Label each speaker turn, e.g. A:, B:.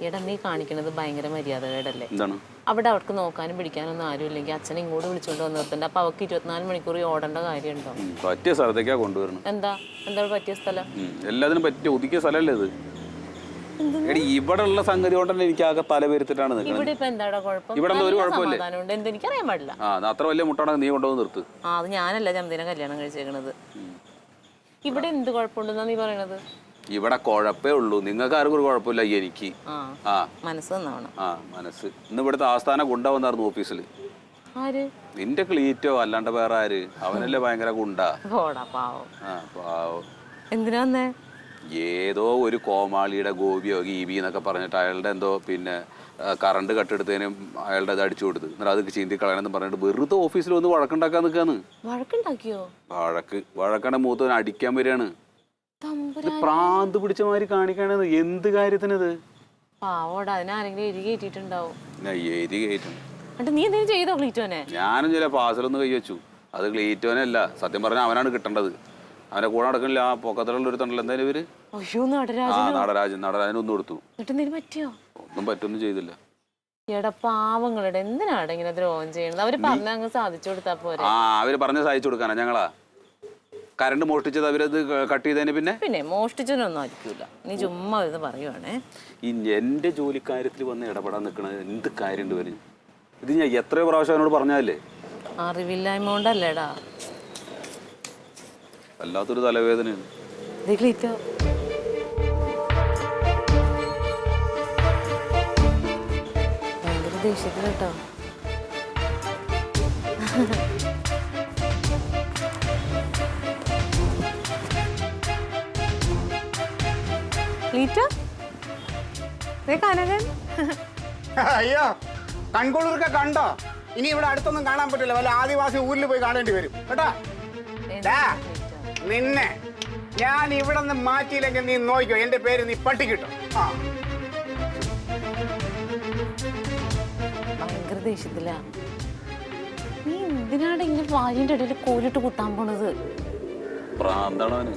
A: എടാ നീ കാണിക്കണത് ഭയങ്കര മര്യാദകേടല്ലേ?
B: എന്താണ്
A: അവിടെ അവർക്ക് നോക്കാനും പിടിക്കാനൊന്നും ആരും ഇല്ലെങ്കിൽ അച്ഛനെ ഇങ്ങോട്ട് വിളിച്ചോണ്ട് വന്ന് നിർത്തണ്ട. അപ്പൊ അവർക്ക് 24 മണിക്കൂർ ഓടേണ്ട കാര്യമുണ്ടോ?
B: പറ്റിയ സ്ഥലത്തേക്കാ കൊണ്ടുവരണം.
A: എന്താ പറ്റിയ സ്ഥലം?
B: എല്ലാത്തിനും പറ്റിയ ഒതുക്കിയ സ്ഥലമല്ലേ ഇത്? എടി ഇവിടെ ഉള്ള സംഗതി കൊണ്ടല്ലേ എനിക്ക് ആകെ തല വരുത്തിട്ടാണ്
A: ഇവിടെ ഇപ്പൊ എന്താടാ കുഴപ്പം?
B: ഇവിടെ ഒരു കുഴപ്പമില്ലേ?
A: എനിക്കറിയാൻ പാടില്ല.
B: അത്ര വലിയ മുട്ടാണ് നീ കൊണ്ടുവന്ന് നിർത്ത്.
A: അത് ഞാനല്ല ചന്ദിനെ കല്യാണം കഴിച്ചേക്കണത്. ഇവിടെ എന്ത് കുഴപ്പമുണ്ടെന്നാ നീ പറയണത്?
B: ഇവിടെ കുഴപ്പമേ ഉള്ളൂ. നിങ്ങൾക്ക് ആർക്കും ഒരു കുഴപ്പമില്ല. എനിക്ക്
A: മനസ്സ് തന്നോണം.
B: മനസ്സ് ഇന്ന് ഇവിടുത്തെ ആസ്ഥാനം കൊണ്ടുവന്നായിരുന്നു ഓഫീസിൽ.
A: ആര്?
B: നിന്റെ ക്ലീറ്റോ അല്ലാണ്ട് വേറെ ആര്? അവനല്ലേ ഭയങ്കര ഗുണ്ടാ.
A: എന്തിനാ വന്നേ?
B: ഏതോ ഒരു കോമാളിയുടെ ഗോപിയോ ഗീബി എന്നൊക്കെ പറഞ്ഞിട്ട് അയാളുടെ എന്തോ പിന്നെ കറണ്ട് കട്ടെടുത്തതിനും അയാളുടെ അത് അടിച്ചു കൊടുത്ത്. എന്നിട്ട് അത് ചീന്തി കളയണമെന്ന് പറഞ്ഞിട്ട് വെറുതെ ഓഫീസിൽ വന്ന് വഴക്കുണ്ടാക്കാൻ നിൽക്കാന്ന്. വഴക്കാണ് മൂത്തവൻ അടിക്കാൻ വരികയാണ്. പ്രാന്ത് പിടിച്ച മാതിരി കാണിക്കാണെന്ന്. എന്ത് കാര്യത്തിനത്? ഞാനും ചില പാസലൊന്ന് കൈ വെച്ചു. അത് ക്ലീറ്റോനല്ല, സത്യം പറഞ്ഞാൽ അവനാണ് കിട്ടേണ്ടത്. അവന്റെ കൂടെ നടക്കണില്ല. ആ പൊക്കത്തിലുള്ള ഒരു തണ്ടല്ലോ എന്തായാലും ഇവര്. നടരാജൻ ഒന്നും കൊടുത്തു. ഒന്നും പറ്റൊന്നും ചെയ്തില്ല.
A: പാവങ്ങളുടെ എന്തിനാണ് ഇങ്ങനെ ദ്രോഹം ചെയ്യുന്നത്? അവര് പറഞ്ഞ സാധിച്ചു കൊടുത്താ പോരെ.
B: അവര് പറഞ്ഞ സാധിച്ചു കൊടുക്കാനാ ഞങ്ങളാ കറണ്ട് മോഷ്ടിച്ചത്. അവരത് കട്ട് ചെയ്തതിന് പിന്നെ
A: മോഷ്ടിച്ചതിനൊന്നും ആയിരിക്കില്ല. നീ ചുമ്മാ ഇത് പറയുവാണേ.
B: ഈ എന്റെ ജോലിക്കാര്യത്തിൽ വന്ന് ഇടപെടാൻ നിൽക്കണത് എന്ത് കാര്യമുണ്ട് വരും? ഇത് ഞാൻ എത്രയോ പ്രാവശ്യം അവനോട് പറഞ്ഞല്ലേ.
A: അറിവില്ലായ്മ കൊണ്ടല്ലേടാ.
B: വല്ലാത്തൊരു തലവേദനയാണ്.
A: ഭയങ്കര ദേഷ്യത്തിൽ കേട്ടോ.
C: അയ്യോ, കൺകുളിർക്കെ കണ്ടോ? ഇനി ഇവിടെ അടുത്തൊന്നും കാണാൻ പറ്റില്ല. വല്ല ആദിവാസി ഊരിൽ പോയി കാണേണ്ടി വരും കേട്ടാ. നിന്നെ ഞാൻ ഇവിടെ നിന്ന് മാറ്റിയില്ലെങ്കിൽ നീ നോക്കിക്കോ, എന്റെ പേര് നീ പട്ടിക്കിട്ടോ.
A: ഭയങ്കര ദേഷ്യത്തില. നീ എന്തിനാണ് ഇങ്ങനെ വാലിന്റെ ഇടയിൽ കോലിട്ട് കുത്താൻ പോണത്?
B: പ്രാന്താണ്.